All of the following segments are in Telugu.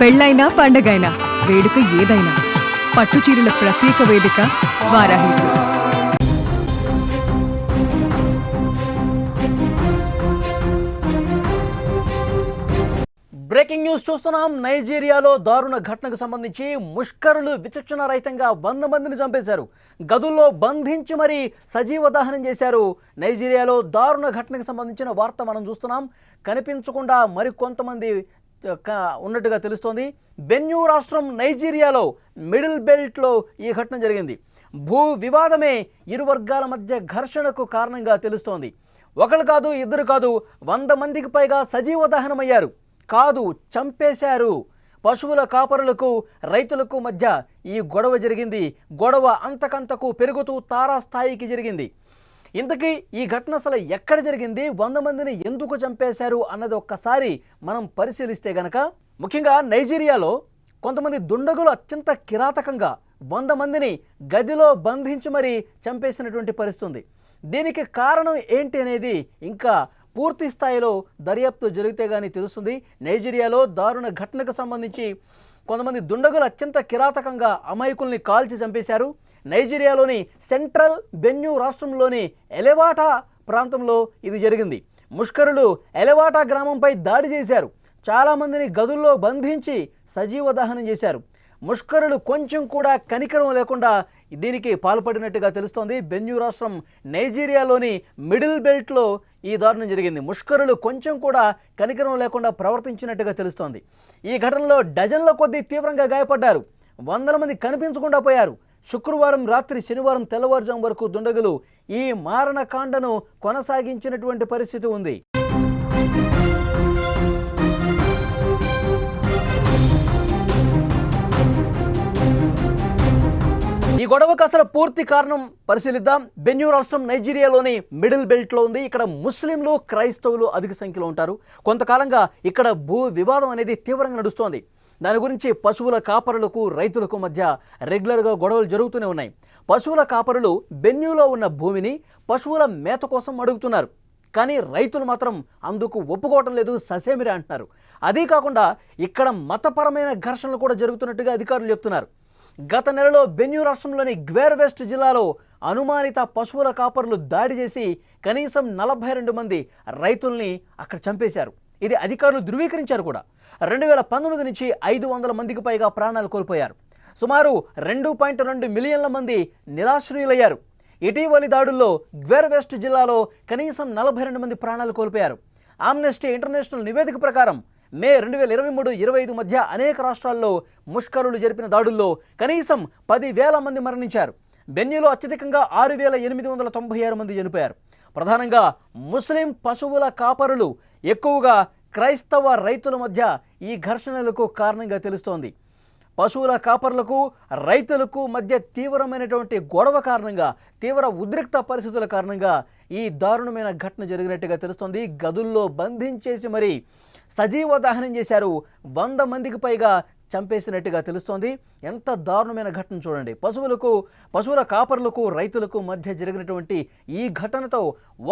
పెళ్ళైనా పండగైనా వేడుక ఏదైనా పట్టుచీరల ప్రత్యేక వేదిక వారాహి సిల్క్స్. బ్రేకింగ్ న్యూస్ చూస్తున్నాం. నైజీరియాలో దారుణ ఘటనకు సంబంధించి ముష్కరులు విచక్షణ రహితంగా 100 మందిని చంపేశారు. గదుల్లో బంధించి మరీ సజీవ దహనం చేశారు. నైజీరియాలో దారుణ ఘటనకు సంబంధించిన వార్త మనం చూస్తున్నాం. కనిపించకుండా మరికొంతమంది ఉన్నట్టుగా తెలుస్తోంది. బెన్యూ రాష్ట్రం నైజీరియాలో మిడిల్ బెల్ట్లో ఈ ఘటన జరిగింది. భూ వివాదమే ఇరు వర్గాల మధ్య ఘర్షణకు కారణంగా తెలుస్తోంది. ఒకరు కాదు, ఇద్దరు కాదు, 100 మందికి పైగా సజీవ దహనమయ్యారు. కాదు, చంపేశారు. పశువుల కాపరులకు రైతులకు మధ్య ఈ గొడవ జరిగింది. గొడవ అంతకంతకు పెరుగుతూ తారాస్థాయికి జరిగింది. ఇంతకీ ఈ ఘటన అసలు ఎక్కడ జరిగింది, 100 మందిని ఎందుకు చంపేశారు అన్నది ఒక్కసారి మనం పరిశీలిస్తే గనక, ముఖ్యంగా నైజీరియాలో కొంతమంది దుండగులు అత్యంత కిరాతకంగా 100 మందిని గదిలో బంధించి మరీ చంపేసినటువంటి పరిస్థితి. దీనికి కారణం ఏంటి అనేది ఇంకా పూర్తి స్థాయిలో దర్యాప్తు జరిగితే కానీ తెలుస్తుంది. నైజీరియాలో దారుణ ఘటనకు సంబంధించి కొంతమంది దుండగులు అత్యంత కిరాతకంగా అమాయకుల్ని కాల్చి చంపేశారు. నైజీరియాలోని సెంట్రల్ బెన్యూ రాష్ట్రంలోని ఎలెవాటా ప్రాంతంలో ఇది జరిగింది. ముష్కరులు ఎలెవాటా గ్రామంపై దాడి చేశారు. చాలామందిని గదుల్లో బంధించి సజీవ దహనం చేశారు. ముష్కరులు కొంచెం కూడా కనికరం లేకుండా దీనికి పాల్పడినట్టుగా తెలుస్తోంది. బెన్యూ రాష్ట్రం నైజీరియాలోని మిడిల్ బెల్ట్లో ఈ దారుణం జరిగింది. ముష్కరులు కొంచెం కూడా కనికరం లేకుండా ప్రవర్తించినట్టుగా తెలుస్తోంది. ఈ ఘటనలో డజన్ల కొద్దీ తీవ్రంగా గాయపడ్డారు. 100 మంది కనిపించకుండా పోయారు. శుక్రవారం రాత్రి శనివారం తెల్లవారుజాము వరకు దుండగులు ఈ మారణకాండను కొనసాగించినటువంటి పరిస్థితి ఉంది. ఈ గొడవకు అసలు పూర్తి కారణం పరిశీలిద్దాం. బెన్యూ రాష్ట్రం నైజీరియాలోని మిడిల్ బెల్ట్లో ఉంది. ఇక్కడ ముస్లింలు, క్రైస్తవులు అధిక సంఖ్యలో ఉంటారు. కొంతకాలంగా ఇక్కడ భూ వివాదం అనేది తీవ్రంగా నడుస్తోంది. దాని గురించి పశువుల కాపరులకు రైతులకు మధ్య రెగ్యులర్గా గొడవలు జరుగుతూనే ఉన్నాయి. పశువుల కాపరులు బెన్యూలో ఉన్న భూమిని పశువుల మేత కోసం అడుగుతున్నారు. కానీ రైతులు మాత్రం అందుకు ఒప్పుకోవటం లేదు, ససేమిరా అంటున్నారు. అదీ కాకుండా ఇక్కడ మతపరమైన ఘర్షణలు కూడా జరుగుతున్నట్టుగా అధికారులు చెప్తున్నారు. గత నెలలో బెన్యూ రాష్ట్రంలోని గ్వేర్ వెస్ట్ జిల్లాలో అనుమానిత పశువుల కాపరులు దాడి చేసి కనీసం 42 మంది రైతుల్ని అక్కడ చంపేశారు. ఇది అధికారులు ధృవీకరించారు కూడా. 2019 నుంచి 500 మందికి పైగా ప్రాణాలు కోల్పోయారు. సుమారు 2.2 మిలియన్ల మంది నిరాశ్రయులయ్యారు. ఇటీవలి దాడుల్లో గ్వేర్ వెస్ట్ జిల్లాలో కనీసం 42 మంది ప్రాణాలు కోల్పోయారు. ఆమ్నెస్టీ ఇంటర్నేషనల్ నివేదిక ప్రకారం మే 2023-25 మధ్య అనేక రాష్ట్రాల్లో ముష్కరులు జరిపిన దాడుల్లో కనీసం 10,000 మంది మరణించారు. బెన్యూలో అత్యధికంగా 6,896 మంది చనిపోయారు. ప్రధానంగా ముస్లిం పశువుల కాపరులు, ఎక్కువగా క్రైస్తవ రైతుల మధ్య ఈ ఘర్షణలకు కారణంగా తెలుస్తోంది. పశువుల కాపరులకు రైతులకు మధ్య తీవ్రమైనటువంటి గొడవ కారణంగా, తీవ్ర ఉద్రిక్త పరిస్థితుల కారణంగా ఈ దారుణమైన ఘటన జరిగినట్టుగా తెలుస్తోంది. గదుల్లో బంధించేసి మరీ సజీవ దహనం చేశారు. 100 మందికి పైగా చంపేసినట్టుగా తెలుస్తోంది. ఎంత దారుణమైన ఘటన చూడండి. పశువుల కాపరులకు రైతులకు మధ్య జరిగినటువంటి ఈ ఘటనతో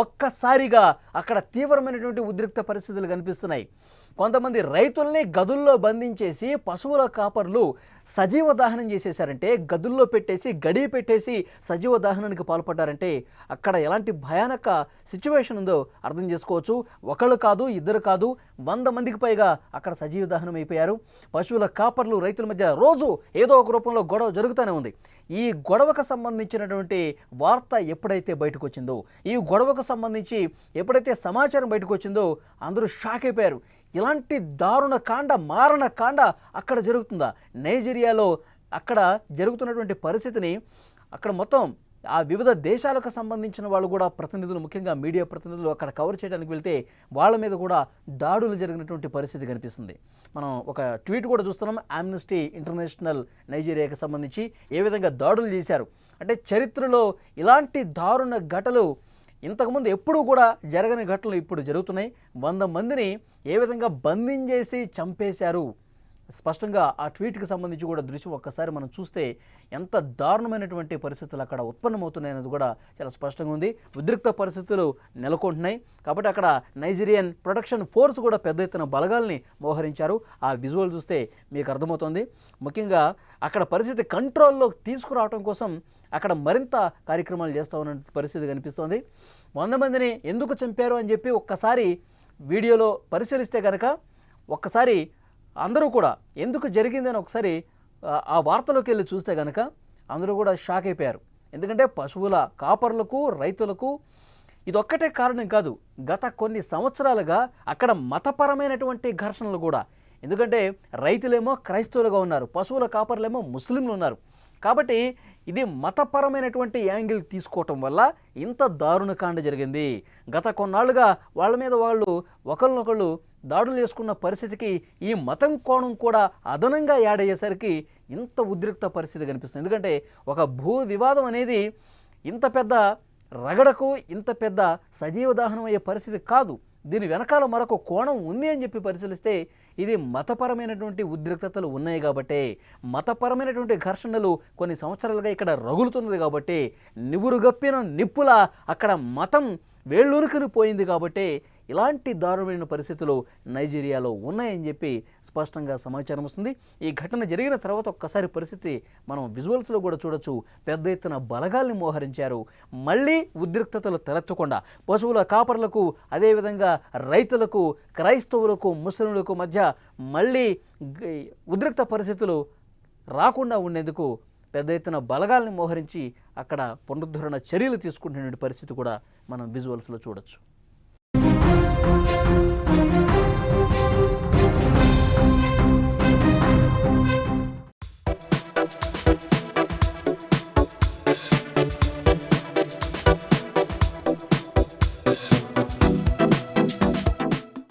ఒక్కసారిగా అక్కడ తీవ్రమైనటువంటి ఉద్రిక్త పరిస్థితులు కనిపిస్తున్నాయి. కొంతమంది రైతుల్ని గదుల్లో బంధించేసి పశువుల కాపర్లు సజీవ దహనం చేసేశారంటే, గదుల్లో పెట్టేసి గడి పెట్టేసి సజీవ దహనానికి పాల్పడ్డారంటే అక్కడ ఎలాంటి భయానక సిచ్యువేషన్ ఉందో అర్థం చేసుకోవచ్చు. ఒకళ్ళు కాదు, ఇద్దరు కాదు, 100 మందికి పైగా అక్కడ సజీవ దహనం అయిపోయారు. పశువుల కాపర్లు రైతుల మధ్య రోజు ఏదో ఒక రూపంలో గొడవ జరుగుతూనే ఉంది. ఈ గొడవకు సంబంధించినటువంటి వార్త ఎప్పుడైతే బయటకు వచ్చిందో, ఈ గొడవకు సంబంధించి ఎప్పుడైతే సమాచారం బయటకు వచ్చిందో అందరూ షాక్ అయిపోయారు. ఇలాంటి దారుణ కాండ, మారణ కాండ అక్కడ జరుగుతుందా? నైజీరియాలో అక్కడ జరుగుతున్నటువంటి పరిస్థితిని అక్కడ మొత్తం ఆ వివిధ దేశాలకు సంబంధించిన వాళ్ళు కూడా ప్రతినిధులు, ముఖ్యంగా మీడియా ప్రతినిధులు అక్కడ కవర్ చేయడానికి వెళ్తే వాళ్ళ మీద కూడా దాడులు జరిగినటువంటి పరిస్థితి కనిపిస్తుంది. మనం ఒక ట్వీట్ కూడా చూస్తున్నాం. ఆమ్నెస్టీ ఇంటర్నేషనల్ నైజీరియాకి సంబంధించి ఏ విధంగా దాడులు చేశారు అంటే, చరిత్రలో ఇలాంటి దారుణ ఘటనలు ఇంతకుముందు ఎప్పుడూ కూడా జరగని ఘటనలు ఇప్పుడు జరుగుతున్నాయి. 100 మందిని ఏ విధంగా బంధించేసి చంపేశారు. స్పష్టంగా ఆ ట్వీట్కి సంబంధించి కూడా దృశ్యం ఒక్కసారి మనం చూస్తే ఎంత దారుణమైనటువంటి పరిస్థితులు అక్కడ ఉత్పన్నమవుతున్నాయన్నది కూడా చాలా స్పష్టంగా ఉంది. ఉద్రిక్త పరిస్థితులు నెలకొంటున్నాయి. కాబట్టి అక్కడ నైజీరియన్ ప్రొటెక్షన్ ఫోర్స్ కూడా పెద్ద ఎత్తున బలగాల్ని మోహరించారు. ఆ విజువల్ చూస్తే మీకు అర్థమవుతుంది. ముఖ్యంగా అక్కడ పరిస్థితి కంట్రోల్లో తీసుకురావడం కోసం అక్కడ మరింత కార్యక్రమాలు చేస్తూ ఉన్న పరిస్థితి కనిపిస్తోంది. 100 మందిని ఎందుకు చంపారు అని చెప్పి ఒక్కసారి వీడియోలో పరిశీలిస్తే కనుక ఒక్కసారి అందరూ కూడా ఎందుకు జరిగిందని ఒకసారి ఆ వార్తలోకి వెళ్ళి చూస్తే కనుక అందరూ కూడా షాక్ అయిపోయారు. ఎందుకంటే పశువుల కాపర్లకు, రైతులకు ఇదొక్కటే కారణం కాదు. గత కొన్ని సంవత్సరాలుగా అక్కడ మతపరమైనటువంటి ఘర్షణలు కూడా. ఎందుకంటే రైతులేమో క్రైస్తవులుగా ఉన్నారు, పశువుల కాపర్లేమో ముస్లింలు ఉన్నారు. కాబట్టి ఇది మతపరమైనటువంటి యాంగిల్ తీసుకోవటం వల్ల ఇంత దారుణకాండ జరిగింది. గత కొన్నాళ్ళుగా వాళ్ళ మీద వాళ్ళు ఒకరినొకళ్ళు దాడులు చేసుకున్న పరిస్థితికి ఈ మతం కోణం కూడా అదనంగా యాడ్ అయ్యేసరికి ఇంత ఉద్రిక్త పరిస్థితి కనిపిస్తుంది. ఎందుకంటే ఒక భూ వివాదం అనేది ఇంత పెద్ద రగడకు, ఇంత పెద్ద సజీవ దహనం అయ్యే పరిస్థితి కాదు. దీని వెనకాల మరొక కోణం ఉంది అని చెప్పి పరిశీలిస్తే ఇది మతపరమైనటువంటి ఉద్రిక్తతలు ఉన్నాయి కాబట్టి, మతపరమైనటువంటి ఘర్షణలు కొన్ని సంవత్సరాలుగా ఇక్కడ రగులుతున్నది కాబట్టి, నివురుగప్పిన నిప్పుల అక్కడ మతం వేళ్ళూనుకుని పోయింది కాబట్టి ఇలాంటి దారుణమైన పరిస్థితులు నైజీరియాలో ఉన్నాయని చెప్పి స్పష్టంగా సమాచారం వస్తుంది. ఈ ఘటన జరిగిన తర్వాత ఒక్కసారి పరిస్థితి మనం విజువల్స్లో కూడా చూడొచ్చు. పెద్ద ఎత్తున బలగాల్ని మోహరించారు. మళ్ళీ ఉద్రిక్తతలు తలెత్తకుండా పశువుల కాపర్లకు, అదేవిధంగా రైతులకు, క్రైస్తవులకు, ముస్లింలకు మధ్య మళ్ళీ ఉద్రిక్త పరిస్థితులు రాకుండా ఉండేందుకు పెద్ద ఎత్తున బలగాల్ని మోహరించి అక్కడ పునరుద్ధరణ చర్యలు తీసుకుంటున్న పరిస్థితి కూడా మనం విజువల్స్లో చూడొచ్చు.